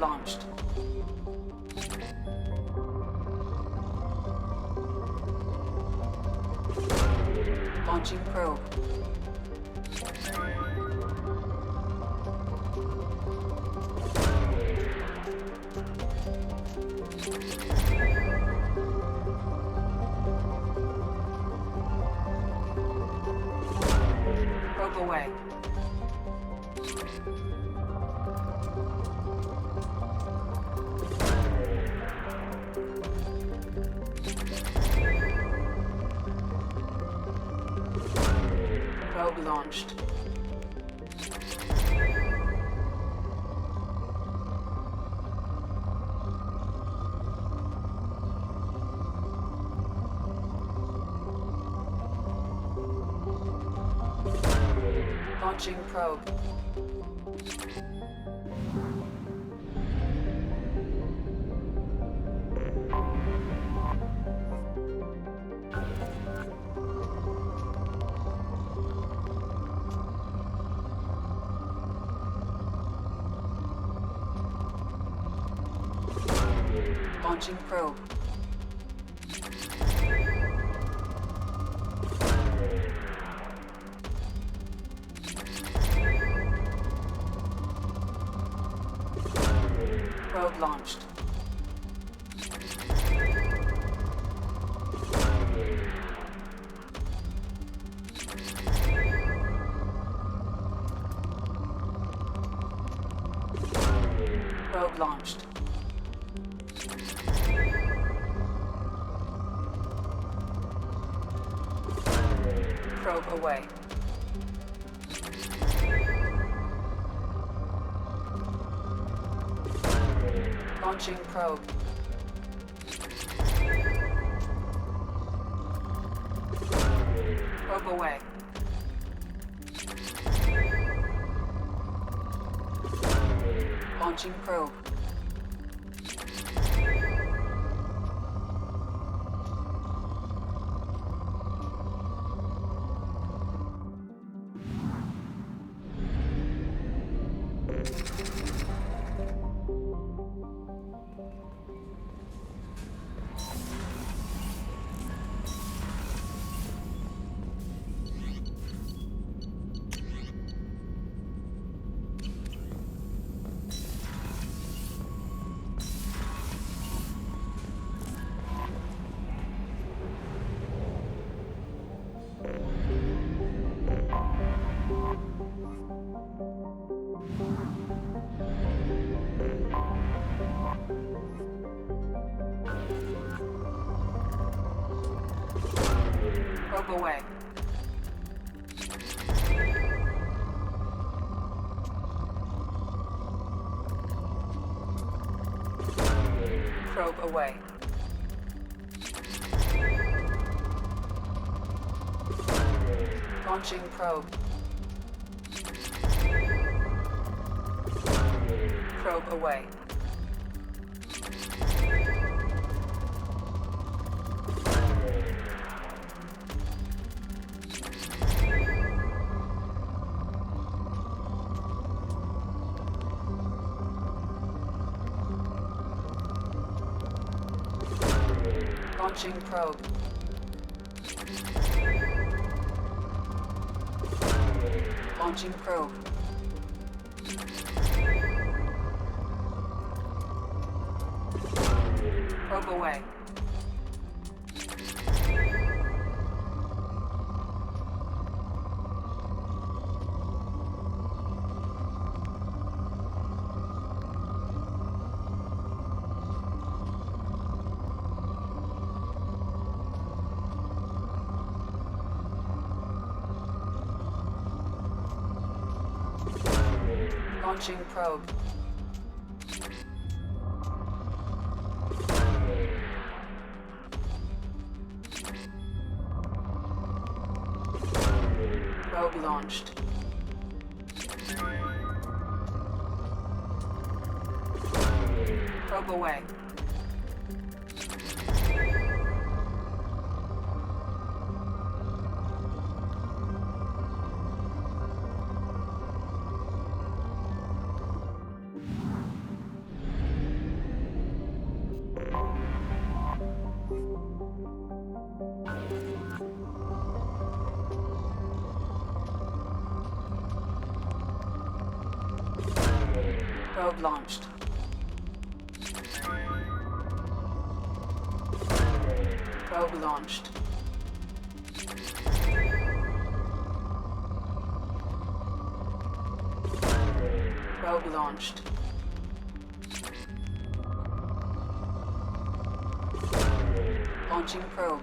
launched. Launching probe. Probe away. Probe launched. Launching probe. Launching probe. Probe launched. Probe launched. Probe away. Launching probe. Probe away. Launching probe. Probe away. Probe away. Launching probe. Probe away. Launching probe. Launching probe. Probe away. Launching probe. Probe launched. Probe away. Probe launched. Probe launched. Probe launched. Launching probe.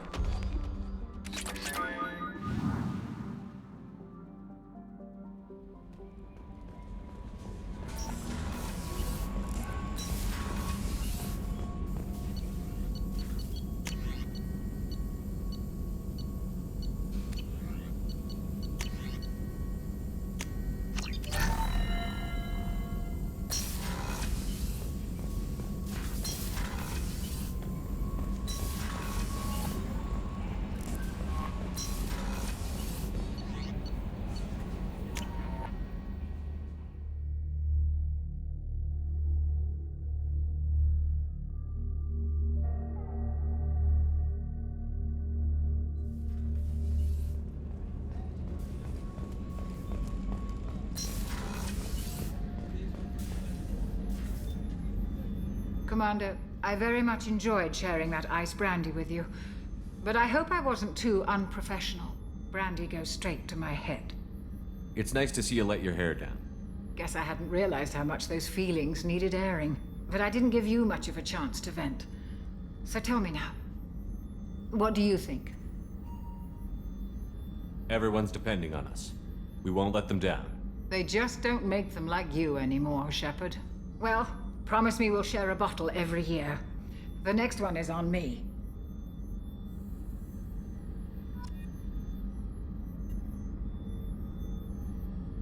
Commander, I very much enjoyed sharing that ice brandy with you. But I hope I wasn't too unprofessional. Brandy goes straight to my head. It's nice to see you let your hair down. Guess I hadn't realized how much those feelings needed airing. But I didn't give you much of a chance to vent. So tell me now. What do you think? Everyone's depending on us. We won't let them down. They just don't make them like you anymore, Shepard. Well, promise me we'll share a bottle every year. The next one is on me.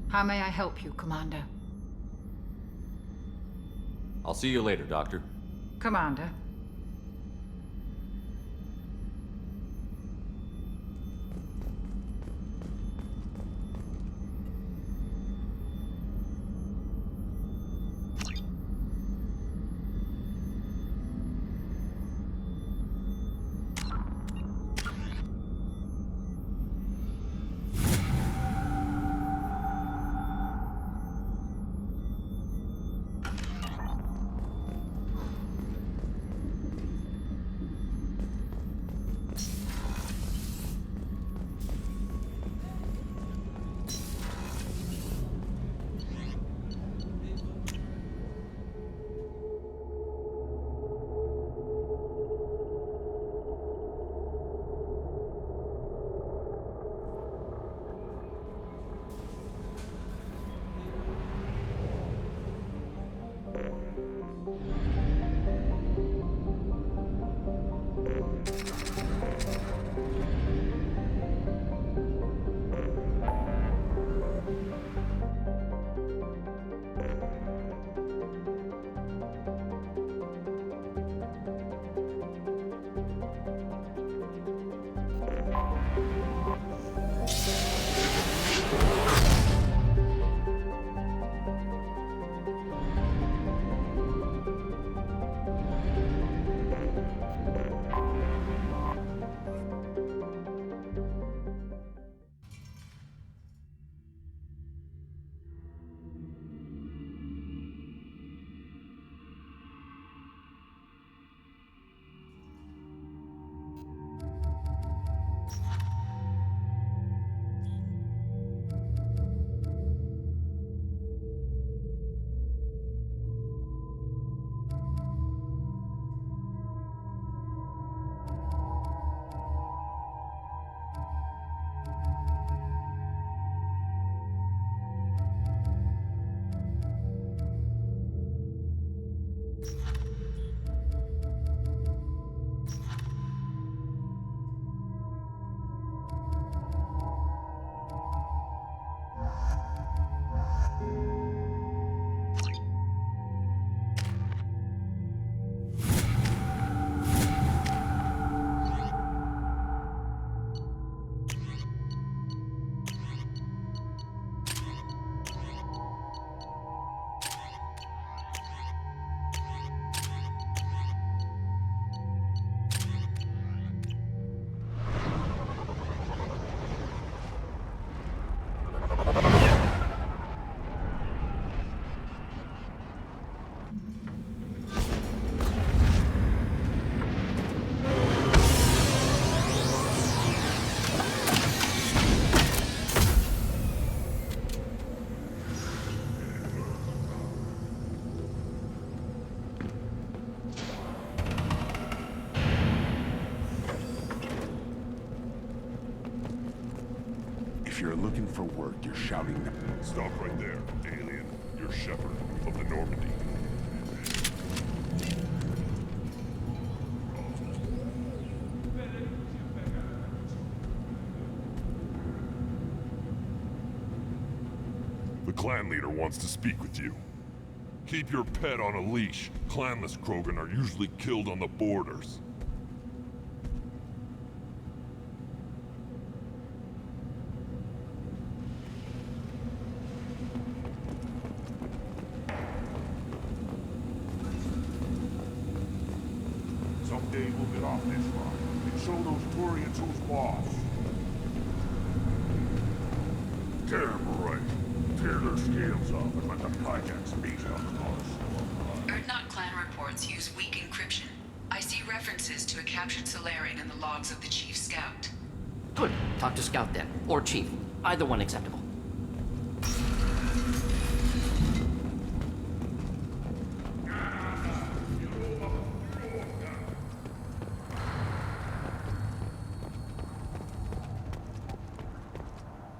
How may I help you, Commander? I'll see you later, Doctor. Commander. If you're looking for work, you're shouting. Stop right there, alien. You're Shepard of the Normandy. The clan leader wants to speak with you. Keep your pet on a leash. Clanless Krogan are usually killed on the borders. Someday we'll get off this rock and show those Turians who's boss. Damn right. Tear their scales off and let the Pyjax beat on us. Erdnot clan reports use weak encryption. I see references to a captured Solarian in the logs of the Chief Scout. Good. Talk to Scout then. Or Chief. Either one acceptable.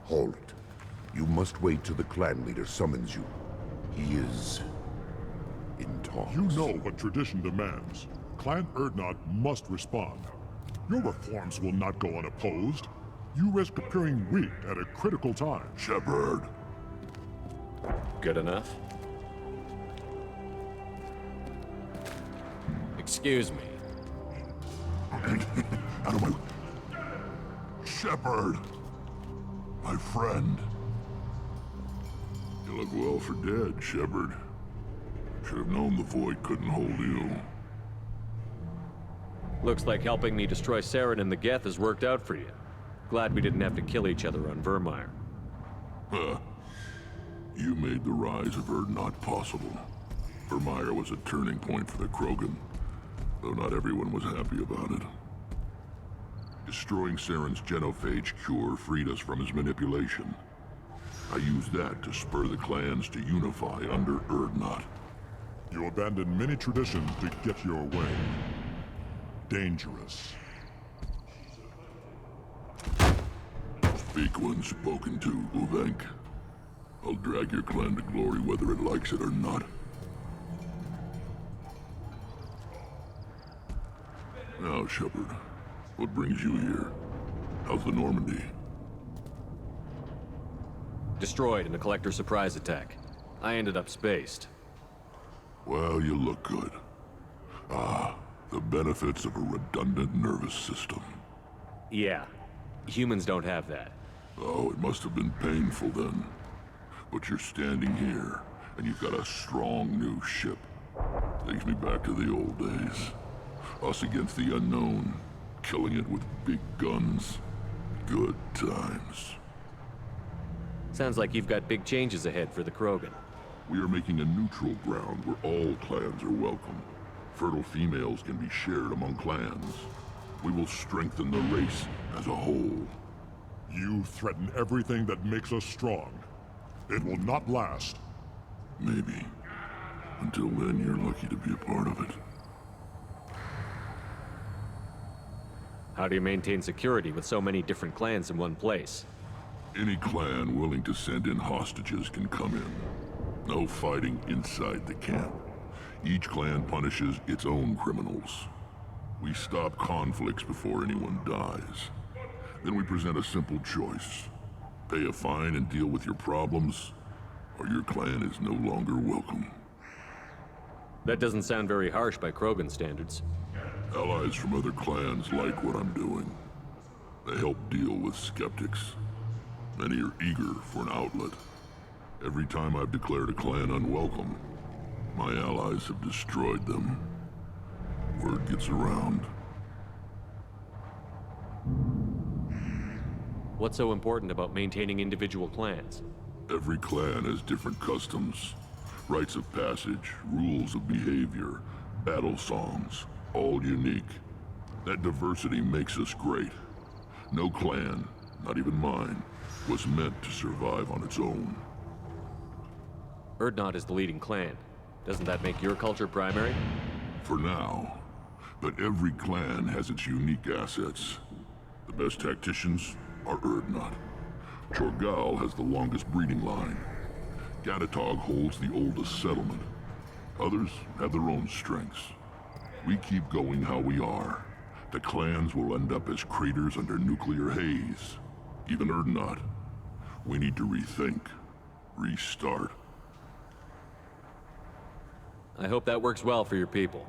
Halt. You must wait till the clan leader summons you. He is in talks. You know what tradition demands. Clan Erdnot must respond. Your reforms will not go unopposed. You risk appearing weak at a critical time. Shepard. Good enough? Excuse me. Out of my... Shepard. My friend. You look well for dead, Shepard. Should have known the Void couldn't hold you. Looks like helping me destroy Saren and the Geth has worked out for you. Glad we didn't have to kill each other on Vermeer. Huh. You made the rise of Erdnot possible. Vermeer was a turning point for the Krogan, though not everyone was happy about it. Destroying Saren's genophage cure freed us from his manipulation. I used that to spur the clans to unify under Erdnot. You abandoned many traditions to get your way. Dangerous. Speak when spoken to, Uvenk. I'll drag your clan to glory whether it likes it or not. Now, Shepard, what brings you here? How's the Normandy? Destroyed in a collector surprise attack. I ended up spaced. Well, you look good. Ah, the benefits of a redundant nervous system. Yeah. Humans don't have that. Oh, it must have been painful then. But you're standing here, and you've got a strong new ship. Takes me back to the old days. Us against the unknown, killing it with big guns. Good times. Sounds like you've got big changes ahead for the Krogan. We are making a neutral ground where all clans are welcome. Fertile females can be shared among clans. We will strengthen the race as a whole. You threaten everything that makes us strong. It will not last. Maybe. Until then, you're lucky to be a part of it. How do you maintain security with so many different clans in one place? Any clan willing to send in hostages can come in. No fighting inside the camp. Each clan punishes its own criminals. We stop conflicts before anyone dies. Then we present a simple choice. Pay a fine and deal with your problems, or your clan is no longer welcome. That doesn't sound very harsh by Krogan standards. Allies from other clans like what I'm doing. They help deal with skeptics. Many are eager for an outlet. Every time I've declared a clan unwelcome, my allies have destroyed them. Word gets around. What's so important about maintaining individual clans? Every clan has different customs, rites of passage, rules of behavior, battle songs, all unique. That diversity makes us great. No clan, not even mine, was meant to survive on its own. Erdnot is the leading clan. Doesn't that make your culture primary? For now. But every clan has its unique assets. The best tacticians are Erdnot. Chorgal has the longest breeding line. Gatatog holds the oldest settlement. Others have their own strengths. We keep going how we are. The clans will end up as craters under nuclear haze. Even Erdnot. We need to rethink. Restart. I hope that works well for your people.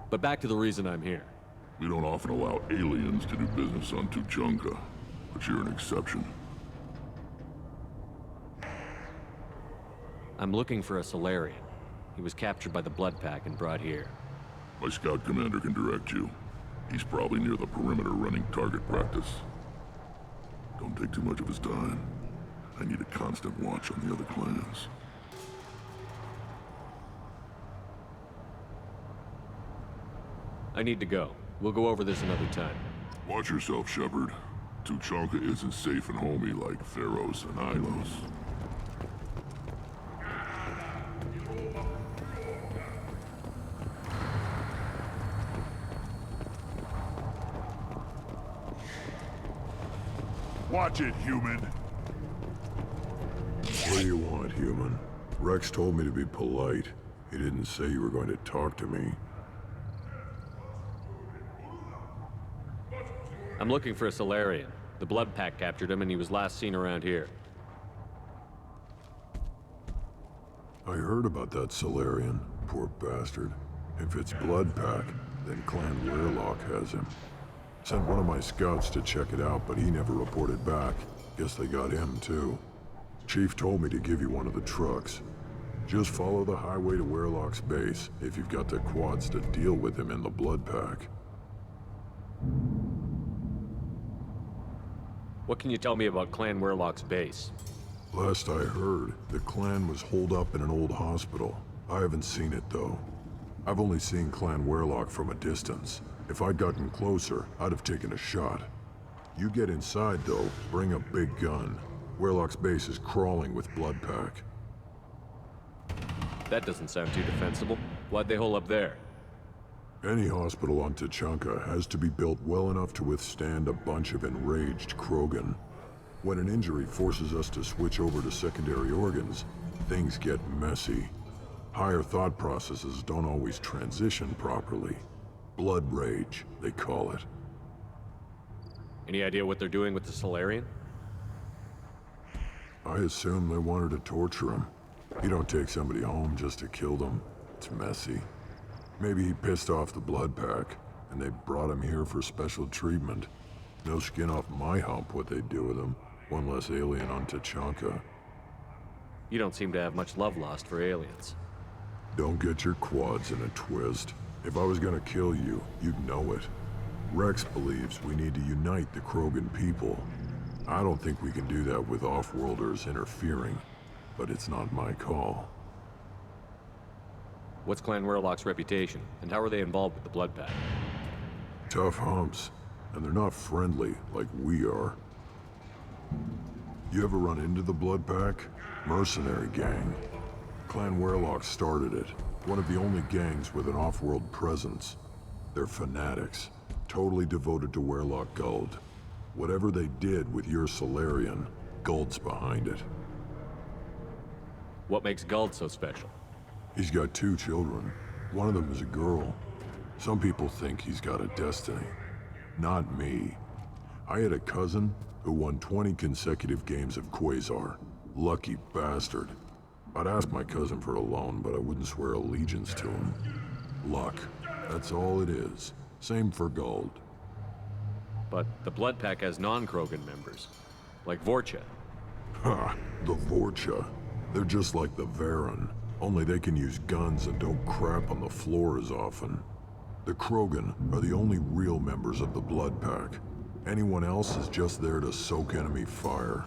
But back to the reason I'm here. We don't often allow aliens to do business on Tuchanka, but you're an exception. I'm looking for a Solarian. He was captured by the Blood Pack and brought here. My scout commander can direct you. He's probably near the perimeter running target practice. Don't take too much of his time. I need a constant watch on the other clans. I need to go. We'll go over this another time. Watch yourself, Shepard. Tuchanka isn't safe and homey like Theros and Ilos. Watch it, human. What do you want, human? Rex told me to be polite. He didn't say you were going to talk to me. I'm looking for a Solarian. The Blood Pack captured him and he was last seen around here. I heard about that Solarian. Poor bastard. If it's Blood Pack, then Clan Weirlock has him. Sent one of my scouts to check it out, but he never reported back. Guess they got him, too. Chief told me to give you one of the trucks. Just follow the highway to Weirlock's base, if you've got the quads to deal with him in the Blood Pack. What can you tell me about Clan Weirlock's base? Last I heard, the clan was holed up in an old hospital. I haven't seen it, though. I've only seen Clan Weirlock from a distance. If I'd gotten closer, I'd have taken a shot. You get inside, though, bring a big gun. Weirlock's base is crawling with Blood Pack. That doesn't sound too defensible. Why'd they hole up there? Any hospital on Tuchanka has to be built well enough to withstand a bunch of enraged Krogan. When an injury forces us to switch over to secondary organs, things get messy. Higher thought processes don't always transition properly. Blood rage, they call it. Any idea what they're doing with the Solarian? I assume they wanted to torture him. You don't take somebody home just to kill them. It's messy. Maybe he pissed off the Blood Pack, and they brought him here for special treatment. No skin off my hump what they'd do with him. One less alien on Tuchanka. You don't seem to have much love lost for aliens. Don't get your quads in a twist. If I was gonna kill you, you'd know it. Rex believes we need to unite the Krogan people. I don't think we can do that with off-worlders interfering, but it's not my call. What's Clan Weirlock's reputation, and how are they involved with the Blood Pack? Tough humps, and they're not friendly like we are. You ever run into the Blood Pack? Mercenary gang. Clan Weirlock started it. One of the only gangs with an off-world presence. They're fanatics, totally devoted to Weirlock Guld. Whatever they did with your Solarian, Guld's behind it. What makes Guld so special? He's got 2 children. One of them is a girl. Some people think he's got a destiny. Not me. I had a cousin who won 20 consecutive games of Quasar. Lucky bastard. I'd ask my cousin for a loan, but I wouldn't swear allegiance to him. Luck. That's all it is. Same for Guld. But the Blood Pack has non-Krogan members, like Vorcha. Ha! The Vorcha. They're just like the Varen. Only they can use guns and don't crap on the floor as often. The Krogan are the only real members of the Blood Pack. Anyone else is just there to soak enemy fire.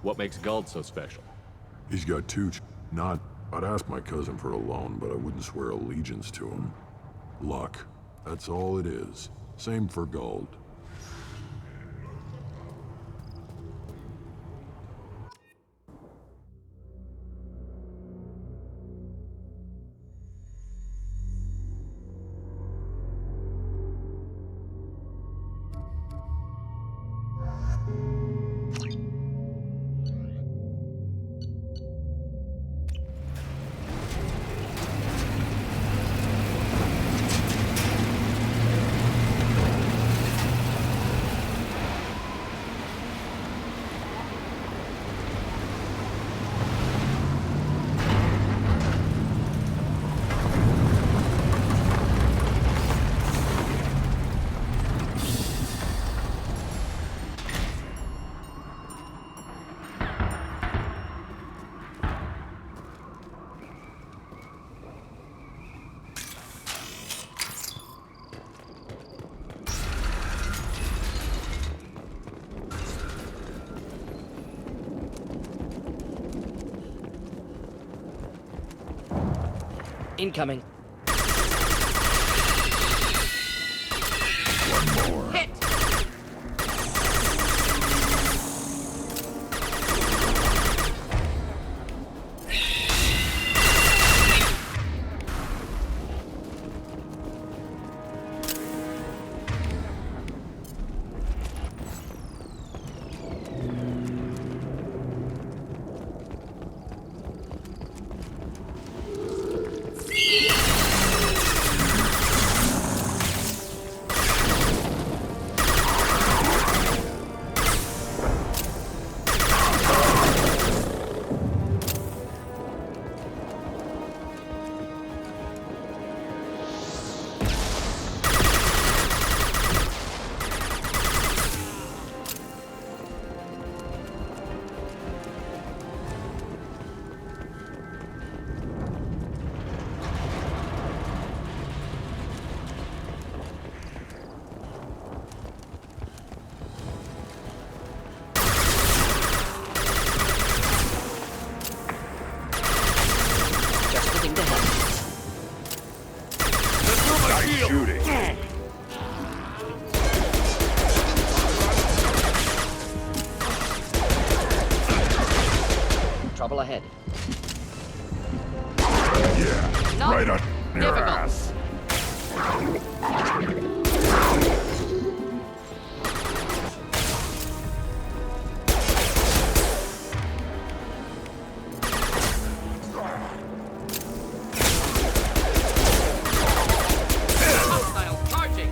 What makes Guld so special? He's got 2 I'd ask my cousin for a loan, but I wouldn't swear allegiance to him. Luck. That's all it is. Same for Guld. Incoming. One more. Hit! Trouble ahead. Yeah, Not right on your difficult. ass. Hostile charging.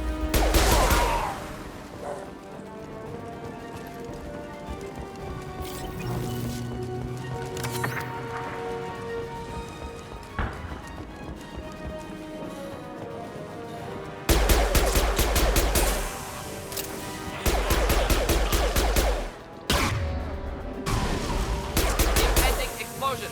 Impending explosion.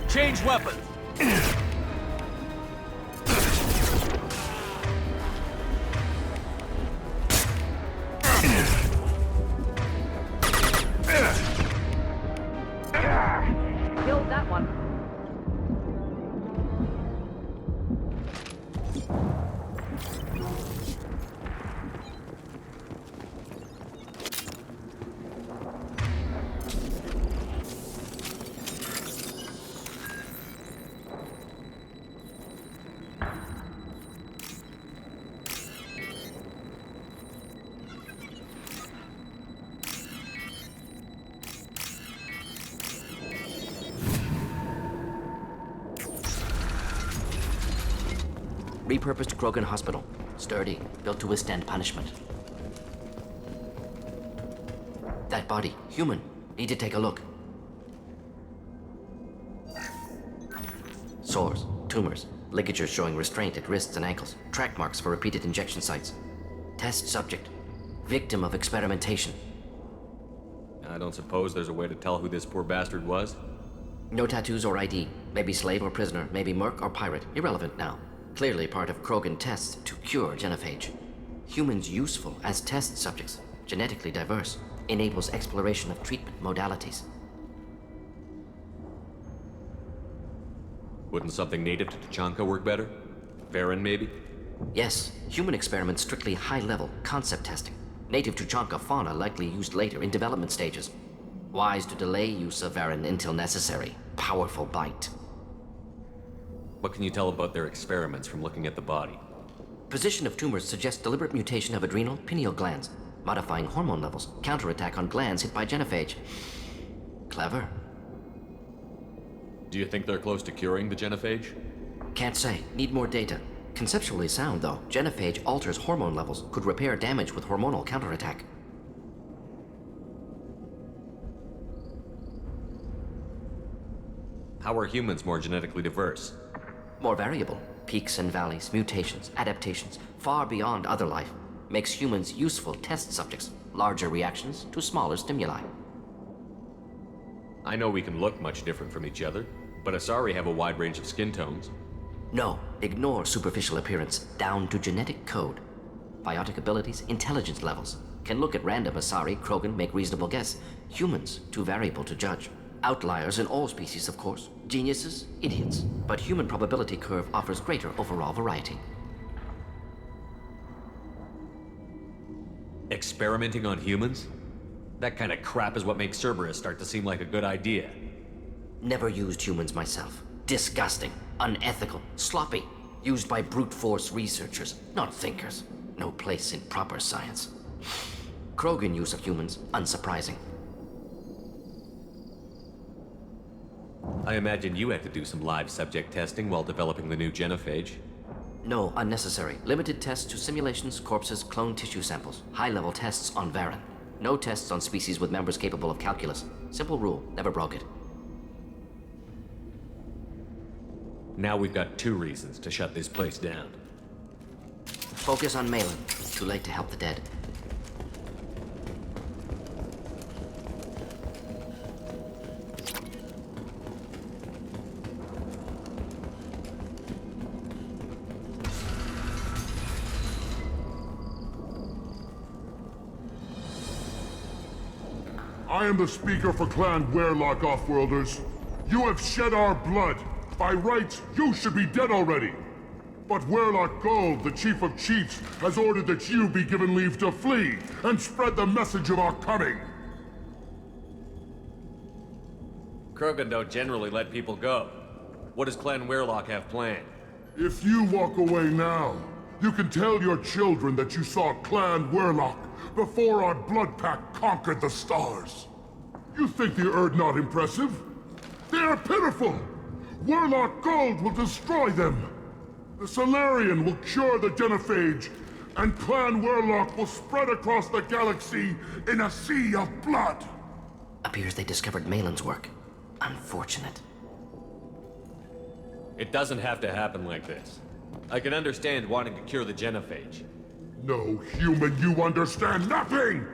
Change weapons! Killed that one. Repurposed Krogan Hospital. Sturdy, built to withstand punishment. That body, human. Need to take a look. Sores, tumors, ligatures showing restraint at wrists and ankles, track marks for repeated injection sites. Test subject, victim of experimentation. I don't suppose there's a way to tell who this poor bastard was? No tattoos or ID. Maybe slave or prisoner, maybe merc or pirate. Irrelevant now. Clearly part of Krogan tests to cure genophage. Humans useful as test subjects, genetically diverse, enables exploration of treatment modalities. Wouldn't something native to Tachanka work better? Varen, maybe? Yes, human experiments strictly high-level concept testing. Native Tuchanka fauna likely used later in development stages. Wise to delay use of Varen until necessary. Powerful bite. What can you tell about their experiments from looking at the body? Position of tumors suggests deliberate mutation of adrenal, pineal glands, modifying hormone levels, counterattack on glands hit by genophage. Clever. Do you think they're close to curing the genophage? Can't say. Need more data. Conceptually sound, though. Genophage alters hormone levels, could repair damage with hormonal counterattack. How are humans more genetically diverse? More variable. Peaks and valleys, mutations, adaptations, far beyond other life. Makes humans useful test subjects. larger reactions to smaller stimuli. I know we can look much different from each other, but Asari have a wide range of skin tones. No, ignore superficial appearance, down to genetic code. Biotic abilities, intelligence levels. Can look at random Asari, Krogan, make reasonable guess. Humans, too variable to judge. Outliers in all species, of course. Geniuses, idiots. But human probability curve offers greater overall variety. Experimenting on humans? That kind of crap is what makes Cerberus start to seem like a good idea. Never used humans myself. Disgusting, unethical, sloppy. Used by brute force researchers, not thinkers. No place in proper science. Krogan use of humans, unsurprising. I imagine you had to do some live subject testing while developing the new genophage. No, unnecessary. Limited tests to simulations, corpses, cloned tissue samples. High-level tests on Varen. No tests on species with members capable of calculus. Simple rule, never broke it. Now we've got 2 reasons to shut this place down. Focus on Malin. Too late to help the dead. I am the speaker for Clan Werelock, Offworlders. You have shed our blood. By rights, you should be dead already. But Werelock Gold, the Chief of Chiefs, has ordered that you be given leave to flee and spread the message of our coming. Krogan don't generally let people go. What does Clan Werelock have planned? If you walk away now, you can tell your children that you saw Clan Werelock before our blood pack conquered the stars. You think the Erd not impressive? They are pitiful! Werelock Gold will destroy them! The Solarian will cure the genophage, and Clan Werelock will spread across the galaxy in a sea of blood! Appears they discovered Malin's work. Unfortunate. It doesn't have to happen like this. I can understand wanting to cure the genophage. No, human, you understand nothing!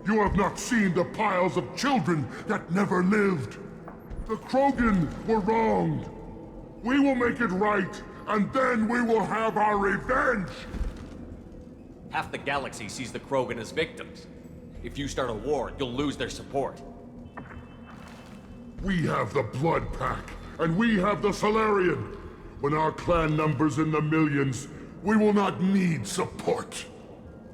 You have not seen the piles of children that never lived. The Krogan were wronged. We will make it right, and then we will have our revenge! Half the galaxy sees the Krogan as victims. If you start a war, you'll lose their support. We have the Blood Pack, and we have the Solarian. When our clan numbers in the millions, we will not need support.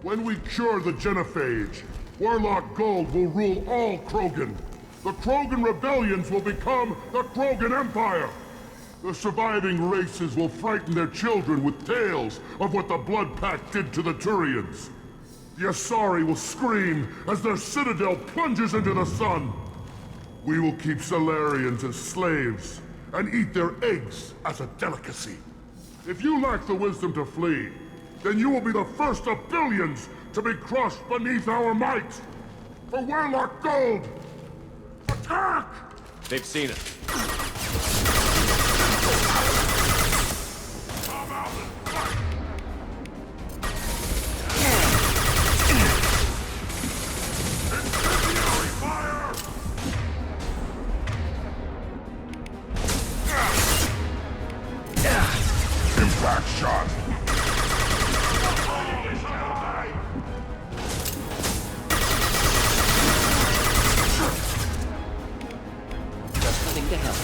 When we cure the genophage, Werelock Gold will rule all Krogan. The Krogan rebellions will become the Krogan Empire. The surviving races will frighten their children with tales of what the Blood Pack did to the Turians. The Asari will scream as their citadel plunges into the sun. We will keep Solarians as slaves and eat their eggs as a delicacy. If you lack the wisdom to flee, then you will be the first of billions to be crushed beneath our might. For Werelock Gold, attack! They've seen it. Impact shot! Just nothing to help.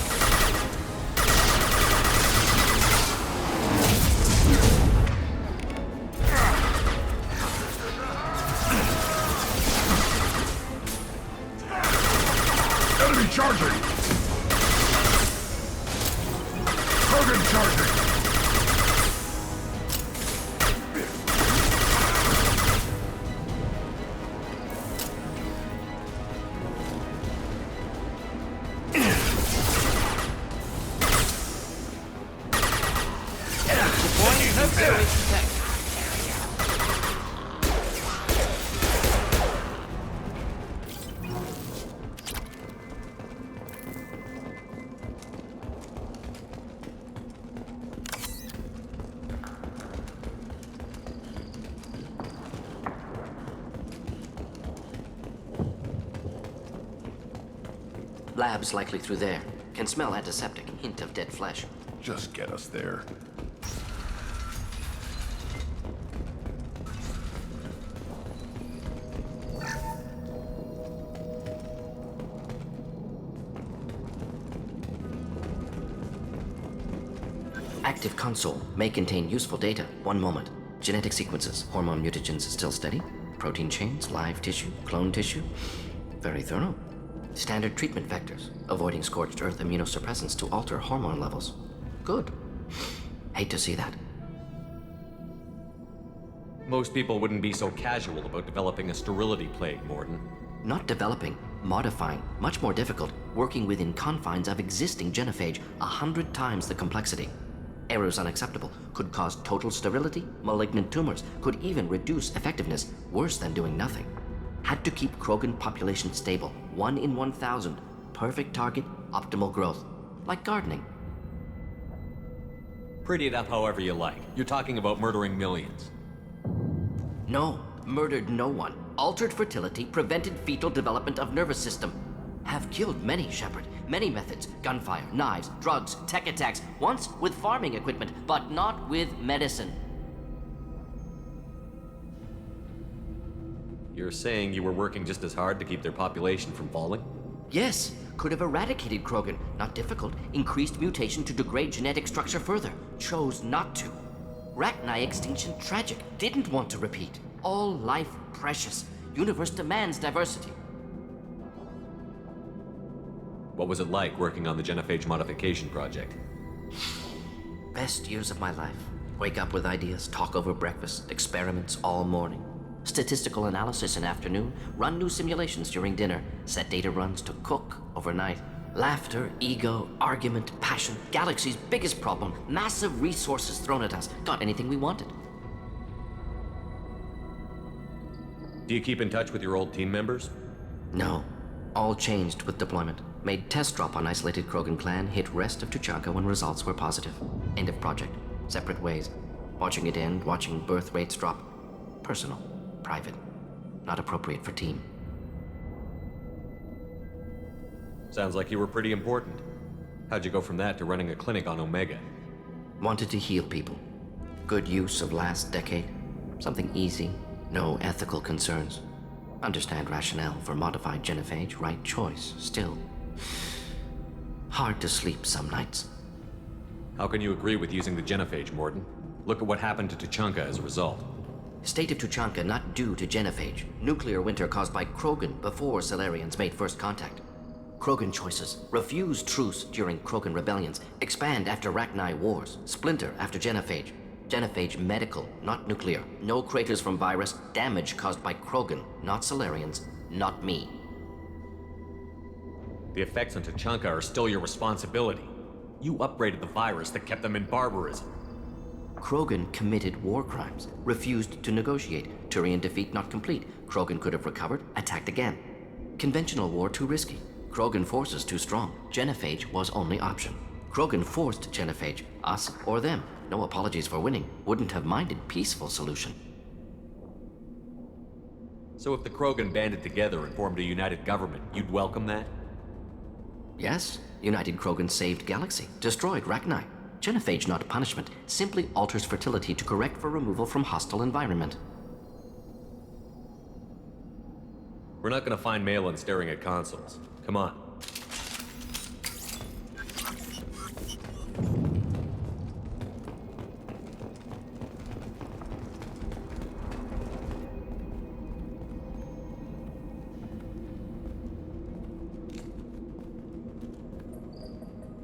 Enemy charging! Krogan charging! Labs likely through there. Can smell antiseptic, hint of dead flesh. Just get us there. Active console may contain useful data. One moment. Genetic sequences, hormone mutagens still steady. Protein chains, live tissue, clone tissue. Very thorough. Standard treatment vectors, avoiding scorched earth immunosuppressants to alter hormone levels. Good. Hate to see that. Most people wouldn't be so casual about developing a sterility plague, Mordin. Not developing, modifying, much more difficult, working within confines of existing genophage, 100 times the complexity. Errors unacceptable, could cause total sterility, malignant tumors, could even reduce effectiveness, worse than doing nothing. Had to keep Krogan population stable, 1 in 1,000. Perfect target, optimal growth. Like gardening. Pretty it up however you like. You're talking about murdering millions. No, murdered no one. Altered fertility, prevented fetal development of nervous system. Have killed many, Shepard. Many methods. Gunfire, knives, drugs, tech attacks. Once with farming equipment, but not with medicine. You're saying you were working just as hard to keep their population from falling? Yes, could have eradicated Krogan. Not difficult. Increased mutation to degrade genetic structure further. Chose not to. Rachni extinction tragic. Didn't want to repeat. All life precious. Universe demands diversity. What was it like working on the genophage modification project? Best years of my life. Wake up with ideas, talk over breakfast, experiments all morning. Statistical analysis in afternoon, run new simulations during dinner, set data runs to cook overnight. Laughter, ego, argument, passion, Galaxy's biggest problem, massive resources thrown at us. Got anything we wanted. Do you keep in touch with your old team members? No. All changed with deployment. Made test drop on isolated Krogan clan, hit rest of Tuchanka when results were positive. End of project. Separate ways. Watching it end, watching birth rates drop. Personal. Private. Not appropriate for team. Sounds like you were pretty important. How'd you go from that to running a clinic on Omega? Wanted to heal people. Good use of last decade. Something easy. No ethical concerns. Understand rationale for modified genophage, right choice, still. Hard to sleep some nights. How can you agree with using the genophage, Mordin? Look at what happened to Tuchanka as a result. State of Tuchanka not due to genophage. Nuclear winter caused by Krogan before Salarians made first contact. Krogan choices. Refuse truce during Krogan rebellions. Expand after Rachni wars. Splinter after genophage. Genophage medical, not nuclear. No craters from virus. Damage caused by Krogan, not Salarians, not me. The effects on Tuchanka are still your responsibility. You upgraded the virus that kept them in barbarism. Krogan committed war crimes, refused to negotiate. Turian defeat not complete. Krogan could have recovered, attacked again. Conventional war too risky. Krogan forces too strong. Genophage was only option. Krogan forced genophage, us or them. No apologies for winning. Wouldn't have minded peaceful solution. So if the Krogan banded together and formed a united government, you'd welcome that? Yes, United Krogan saved Galaxy, destroyed Rachni. Genophage not punishment, simply alters fertility to correct for removal from hostile environment. We're not gonna find Malin staring at consoles. Come on.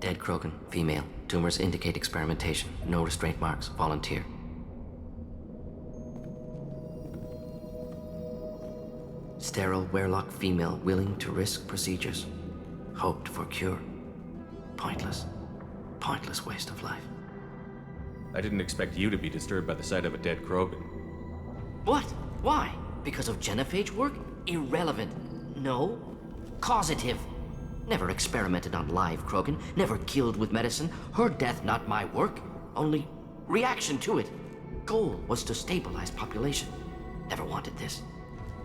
Dead Krogan, female. Tumors indicate experimentation. No restraint marks. Volunteer. Sterile Werelock female willing to risk procedures. Hoped for cure. Pointless. Pointless waste of life. I didn't expect you to be disturbed by the sight of a dead Krogan. What? Why? Because of genophage work? Irrelevant. No. Causative. Never experimented on live Krogan. Never killed with medicine. Her death not my work. Only reaction to it. Goal was to stabilize population. Never wanted this.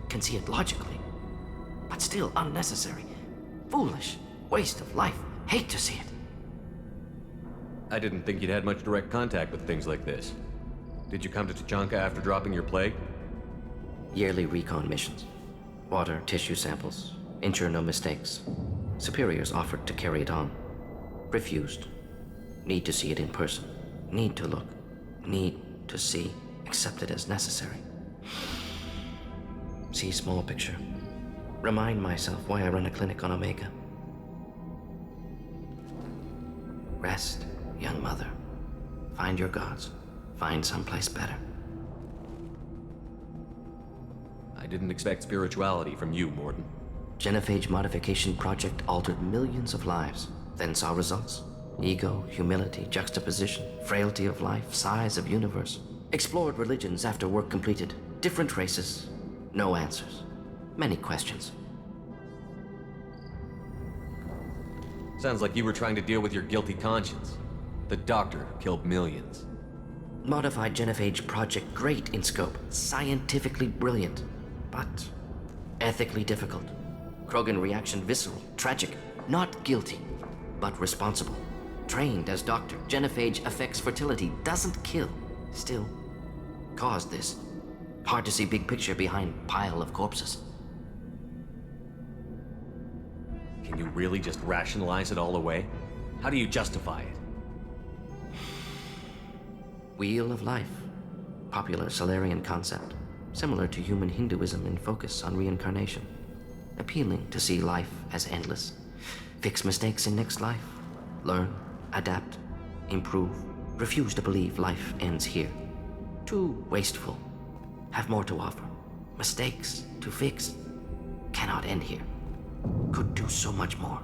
Can see it logically. But still unnecessary. Foolish. Waste of life. Hate to see it. I didn't think you'd had much direct contact with things like this. Did you come to Tachanka after dropping your plague? Yearly recon missions. Water, tissue samples. Ensure no mistakes. Superiors offered to carry it on. Refused. Need to see it in person. Need to look. Need to see. Accept it as necessary. See small picture. Remind myself why I run a clinic on Omega. Rest, young mother. Find your gods. Find someplace better. I didn't expect spirituality from you, Mordin. Genophage modification project altered millions of lives, then saw results. Ego, humility, juxtaposition, frailty of life, size of universe. Explored religions after work completed. Different races. No answers. Many questions. Sounds like you were trying to deal with your guilty conscience. The doctor who killed millions. Modified genophage project great in scope. Scientifically brilliant. But ethically difficult. Krogan reaction visceral, tragic. Not guilty, but responsible. Trained as doctor, genophage affects fertility, doesn't kill. Still, caused this. Hard to see big picture behind pile of corpses. Can you really just rationalize it all away? How do you justify it? Wheel of life. Popular Solarian concept. Similar to human Hinduism in focus on reincarnation. Appealing to see life as endless. Fix mistakes in next life. Learn, adapt, improve. Refuse to believe life ends here. Too wasteful. Have more to offer. Mistakes to fix. Cannot end here. Could do so much more.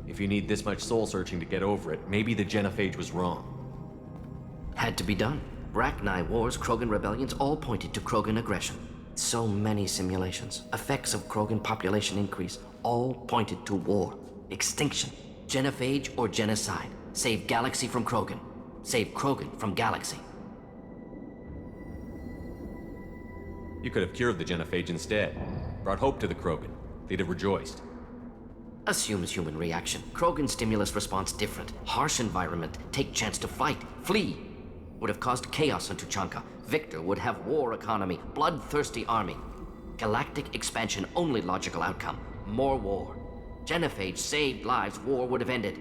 If you need this much soul searching to get over it, maybe the genophage was wrong. Had to be done. Rachni wars, Krogan rebellions, all pointed to Krogan aggression. So many simulations, effects of Krogan population increase, all pointed to war, extinction, genophage or genocide. Save galaxy from Krogan. Save Krogan from galaxy. You could have cured the genophage instead. Brought hope to the Krogan. They'd have rejoiced. Assumes human reaction. Krogan stimulus response different. Harsh environment. Take chance to fight. Flee. Would have caused chaos on Tuchanka. Victor would have war economy. Bloodthirsty army. Galactic expansion only logical outcome. More war. Genophage saved lives. War would have ended.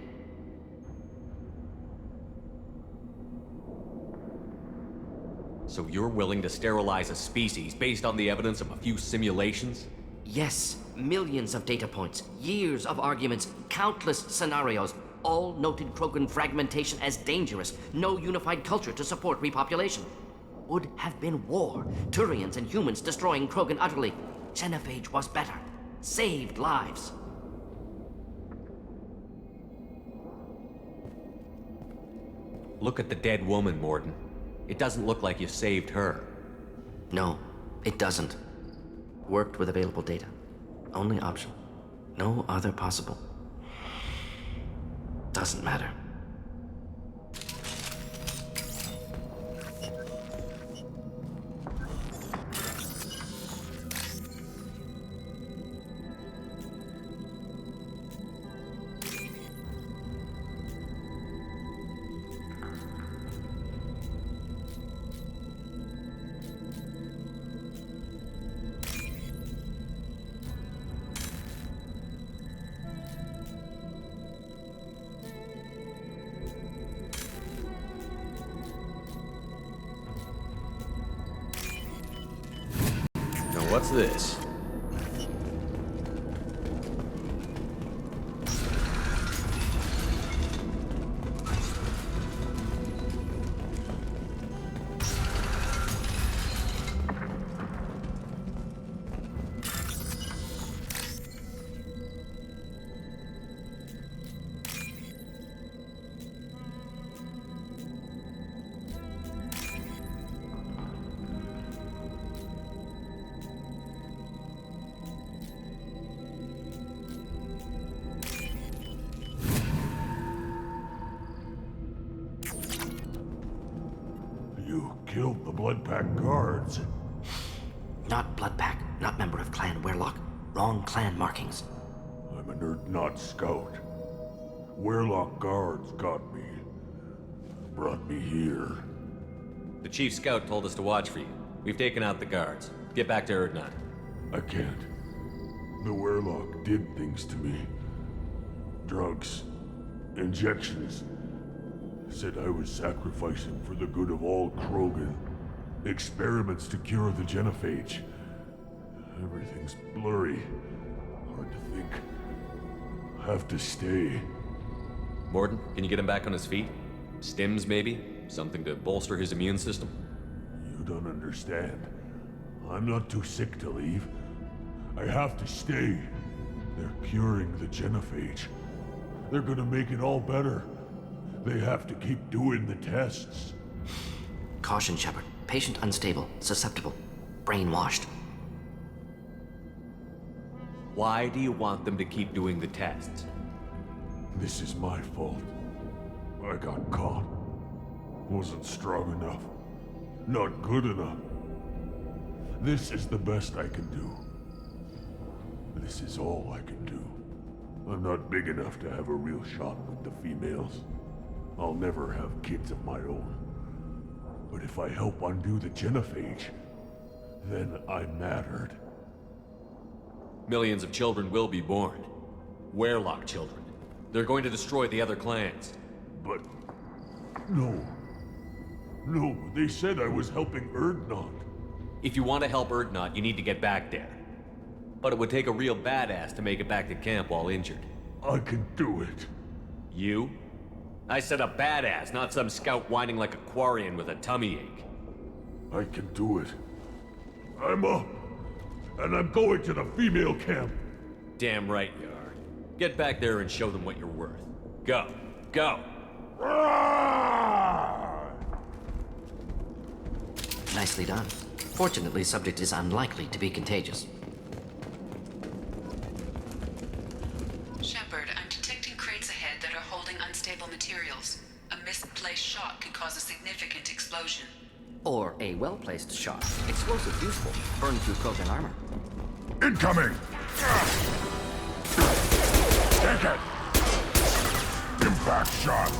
So you're willing to sterilize a species based on the evidence of a few simulations? Yes, millions of data points, years of arguments, countless scenarios, all noted Krogan fragmentation as dangerous, no unified culture to support repopulation. Would have been war, Turians and humans destroying Krogan utterly. Genophage was better, saved lives. Look at the dead woman, Mordin. It doesn't look like you saved her. No, it doesn't. Worked with available data. Only option. No other possible. Doesn't matter. What's this? Killed the Blood Pack guards. Not Blood Pack, not member of Clan Werlock. Wrong clan markings. I'm an Urdnot scout. Warlock guards got me. Brought me here. The Chief Scout told us to watch for you. We've taken out the guards. Get back to Urdnot. I can't. The Warlock did things to me. Drugs. Injections. Said I was sacrificing for the good of all Krogan. Experiments to cure the genophage. Everything's blurry. Hard to think. Have to stay. Mordin, can you get him back on his feet? Stims, maybe? Something to bolster his immune system? You don't understand. I'm not too sick to leave. I have to stay. They're curing the genophage. They're gonna make it all better. They have to keep doing the tests. Caution, Shepard. Patient unstable, susceptible, brainwashed. Why do you want them to keep doing the tests? This is my fault. I got caught. Wasn't strong enough. Not good enough. This is the best I can do. This is all I can do. I'm not big enough to have a real shot with the females. I'll never have kids of my own. But if I help undo the genophage, then I mattered. Millions of children will be born. Warlock children. They're going to destroy the other clans. But... no. No, they said I was helping Urdnot. If you want to help Urdnot, you need to get back there. But it would take a real badass to make it back to camp while injured. I can do it. You? I said a badass, not some scout whining like a Quarian with a tummy ache. I can do it. I'm up. And I'm going to the female camp. Damn right you are. Get back there and show them what you're worth. Go. Go! Nicely done. Fortunately, subject is unlikely to be contagious. Shepard, I'm detecting crates ahead that are holding unstable materials. A misplaced shot could cause a significant explosion. Or a well-placed shot. Explosive useful. Burn through Krogan armor. Incoming! Take it! Impact shot!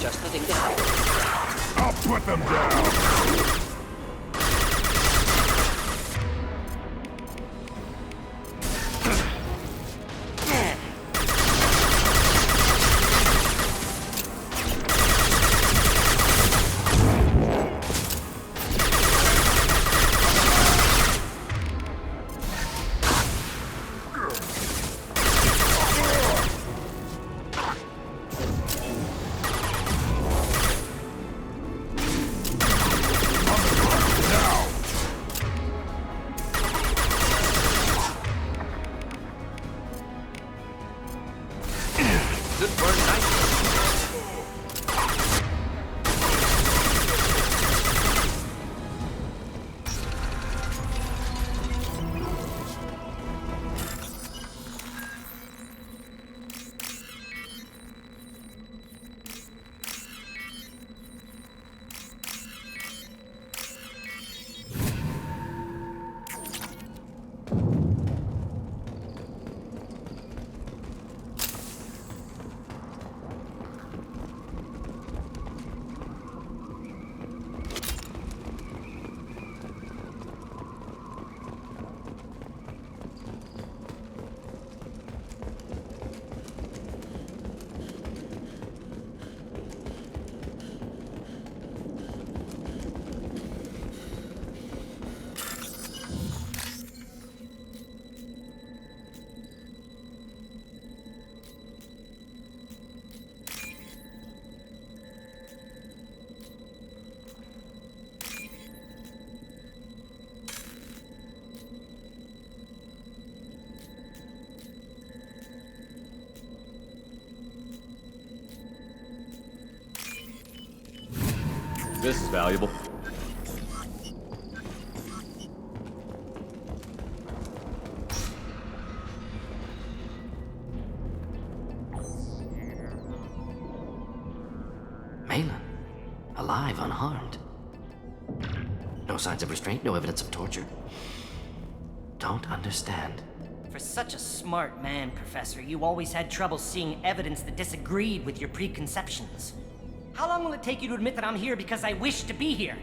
Just letting down. I'll put them down! This is valuable. Malin, alive, unharmed. No signs of restraint, no evidence of torture. Don't understand. For such a smart man, Professor, you always had trouble seeing evidence that disagreed with your preconceptions. How long will it take you to admit that I'm here because I wish to be here?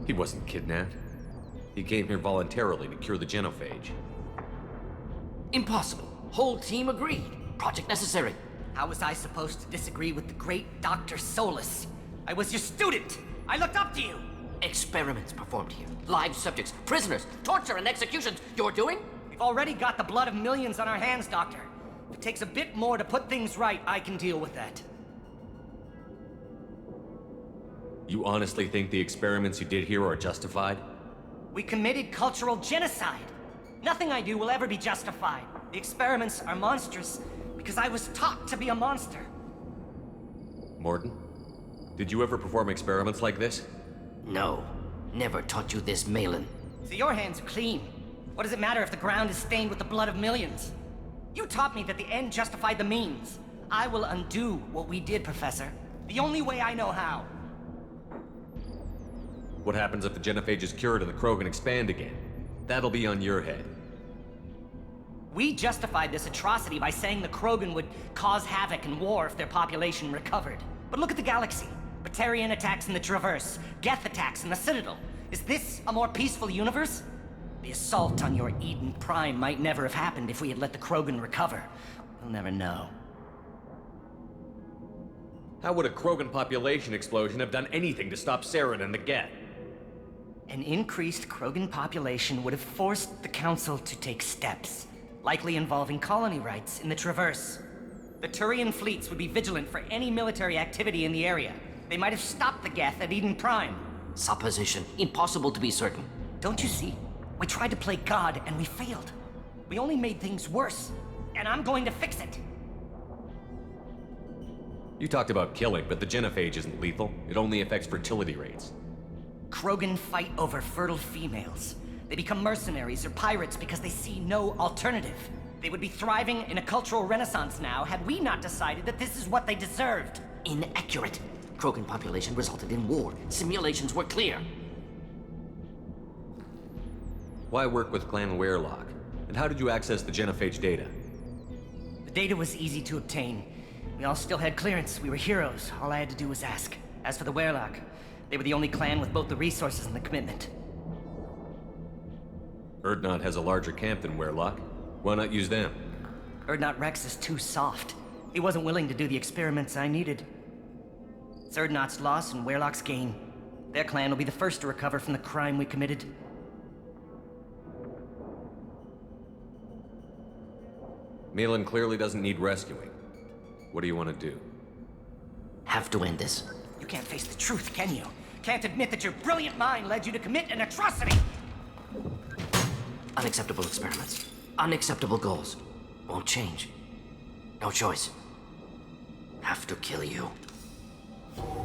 He wasn't kidnapped. He came here voluntarily to cure the genophage. Impossible. Whole team agreed. Project necessary. How was I supposed to disagree with the great Dr. Solus? I was your student! I looked up to you! Experiments performed here. Live subjects, prisoners, torture and executions. You're doing? We've already got the blood of millions on our hands, Doctor. If it takes a bit more to put things right, I can deal with that. You honestly think the experiments you did here are justified? We committed cultural genocide. Nothing I do will ever be justified. The experiments are monstrous because I was taught to be a monster. Mordin, did you ever perform experiments like this? No. Never taught you this, Malin. So your hands are clean. What does it matter if the ground is stained with the blood of millions? You taught me that the end justified the means. I will undo what we did, Professor. The only way I know how. What happens if the genophage is cured and the Krogan expand again? That'll be on your head. We justified this atrocity by saying the Krogan would cause havoc and war if their population recovered. But look at the galaxy. Batarian attacks in the Traverse, Geth attacks in the Citadel. Is this a more peaceful universe? The assault on your Eden Prime might never have happened if we had let the Krogan recover. We'll never know. How would a Krogan population explosion have done anything to stop Saren and the Geth? An increased Krogan population would have forced the Council to take steps, likely involving colony rights in the Traverse. The Turian fleets would be vigilant for any military activity in the area. They might have stopped the Geth at Eden Prime. Supposition. Impossible to be certain. Don't you see? We tried to play God and we failed. We only made things worse, and I'm going to fix it. You talked about killing, but the genophage isn't lethal. It only affects fertility rates. Krogan fight over fertile females. They become mercenaries or pirates because they see no alternative. They would be thriving in a cultural renaissance now had we not decided that this is what they deserved. Inaccurate. Krogan population resulted in war. Simulations were clear. Why work with Clan Weirlock? And how did you access the genophage data? The data was easy to obtain. We all still had clearance. We were heroes. All I had to do was ask. As for the Weirlock, they were the only clan with both the resources and the commitment. Urdnot has a larger camp than Weirlock. Why not use them? Urdnot Rex is too soft. He wasn't willing to do the experiments I needed. It's Urdnot's loss and Weirlock's gain. Their clan will be the first to recover from the crime we committed. Malin clearly doesn't need rescuing. What do you want to do? Have to end this. You can't face the truth, can you? Can't admit that your brilliant mind led you to commit an atrocity! Unacceptable experiments. Unacceptable goals. Won't change. No choice. Have to kill you.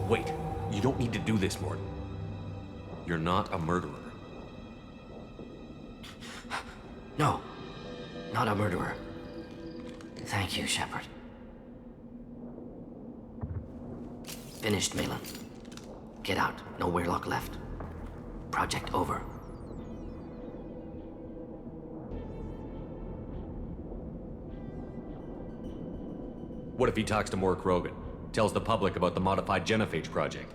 Wait, you don't need to do this, Mordin. You're not a murderer. No. Not a murderer. Thank you, Shepard. Finished, Malin. Get out. No Weirlock left. Project over. What if he talks to more Krogan? Tells the public about the modified genophage project?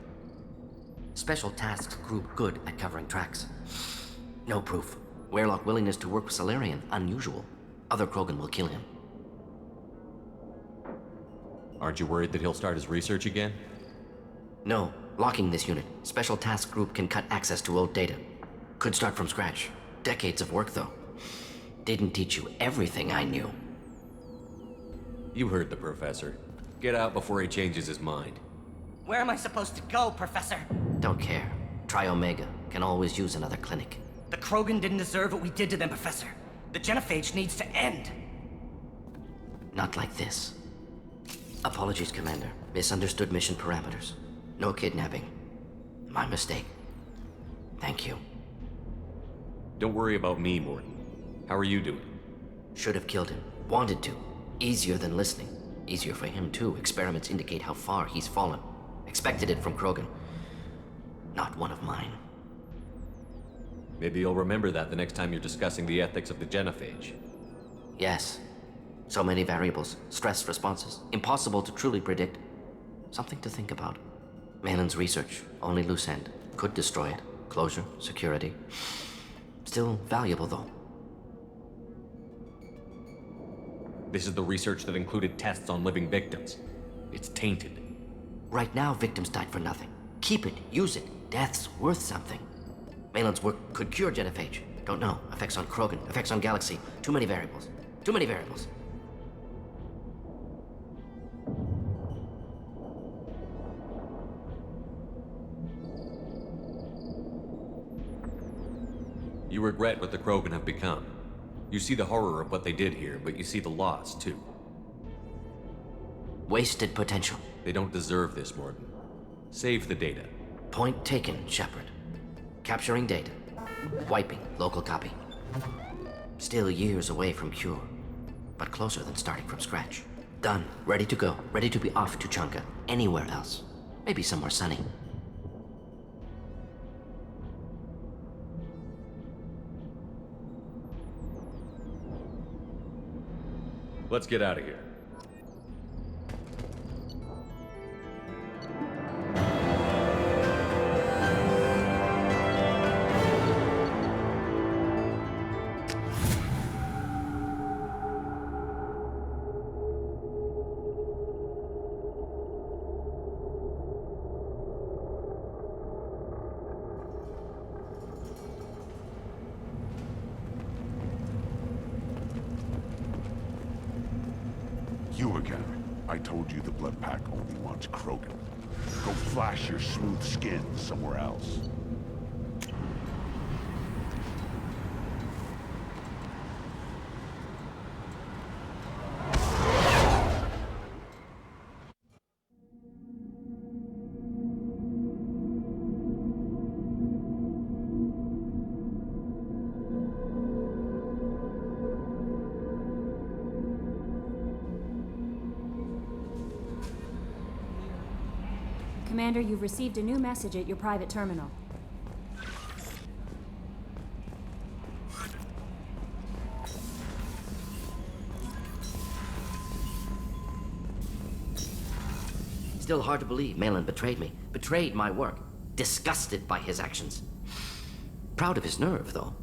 Special Tasks Group good at covering tracks. No proof. Weirlock willingness to work with Salarian, unusual. Other Krogan will kill him. Aren't you worried that he'll start his research again? No. Locking this unit. Special Task Group can cut access to old data. Could start from scratch. Decades of work, though. Didn't teach you everything I knew. You heard the professor. Get out before he changes his mind. Where am I supposed to go, Professor? Don't care. Try Omega. Can always use another clinic. The Krogan didn't deserve what we did to them, Professor. The genophage needs to end. Not like this. Apologies, Commander. Misunderstood mission parameters. No kidnapping. My mistake. Thank you. Don't worry about me, Mordin. How are you doing? Should have killed him. Wanted to. Easier than listening. Easier for him, too. Experiments indicate how far he's fallen. Expected it from Krogan. Not one of mine. Maybe you'll remember that the next time you're discussing the ethics of the genophage. Yes. So many variables. Stress responses. Impossible to truly predict. Something to think about. Malin's research. Only loose end. Could destroy it. Closure. Security. Still valuable, though. This is the research that included tests on living victims. It's tainted. Right now, victims died for nothing. Keep it. Use it. Death's worth something. Malin's work could cure genophage. Don't know. Effects on Krogan. Effects on Galaxy. Too many variables. Too many variables. You regret what the Krogan have become. You see the horror of what they did here, but you see the loss, too. Wasted potential. They don't deserve this, Mordin. Save the data. Point taken, Shepard. Capturing data. Wiping local copy. Still years away from cure, but closer than starting from scratch. Done. Ready to go. Ready to be off to Chunka. Anywhere else. Maybe somewhere sunny. Let's get out of here. You again. I told you the Blood Pack only wants Krogan. Go flash your smooth skin somewhere else. Commander, you've received a new message at your private terminal. Still hard to believe Malin betrayed me. Betrayed my work. Disgusted by his actions. Proud of his nerve, though.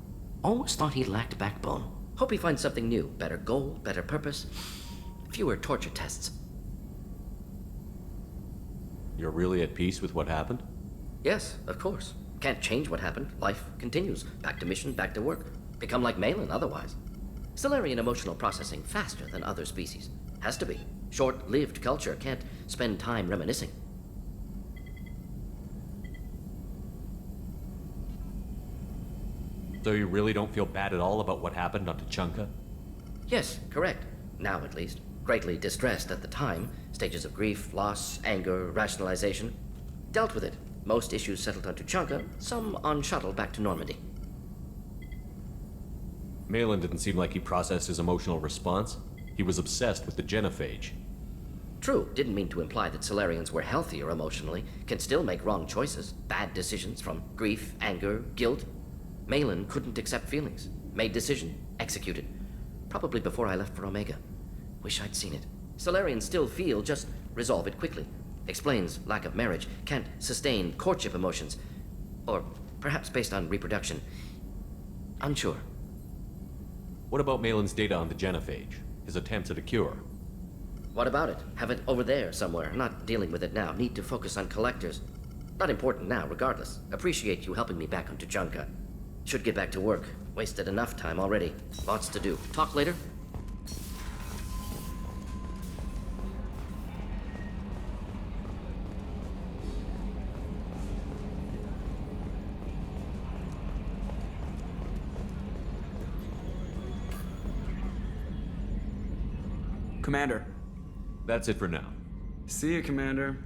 Almost thought he lacked backbone. Hope he finds something new. Better goal, better purpose. Fewer torture tests. You're really at peace with what happened? Yes, of course. Can't change what happened. Life continues. Back to mission, back to work. Become like Malin otherwise. Solarian emotional processing faster than other species. Has to be. Short-lived culture can't spend time reminiscing. So you really don't feel bad at all about what happened on Tuchanka? Yes, correct. Now at least. Greatly distressed at the time. Stages of grief, loss, anger, rationalization. Dealt with it. Most issues settled on Tuchanka, some on shuttle back to Normandy. Malin didn't seem like he processed his emotional response. He was obsessed with the genophage. True, didn't mean to imply that Solarians were healthier emotionally, can still make wrong choices, bad decisions from grief, anger, guilt. Malin couldn't accept feelings. Made decision, executed. Probably before I left for Omega. Wish I'd seen it. Solarians still feel, just resolve it quickly. Explains lack of marriage, can't sustain courtship emotions. Or perhaps based on reproduction. Unsure. What about Malin's data on the genophage? His attempts at a cure? What about it? Have it over there somewhere. Not dealing with it now. Need to focus on collectors. Not important now, regardless. Appreciate you helping me back on Tuchanka. Should get back to work. Wasted enough time already. Lots to do. Talk later? Commander. That's it for now. See you, Commander.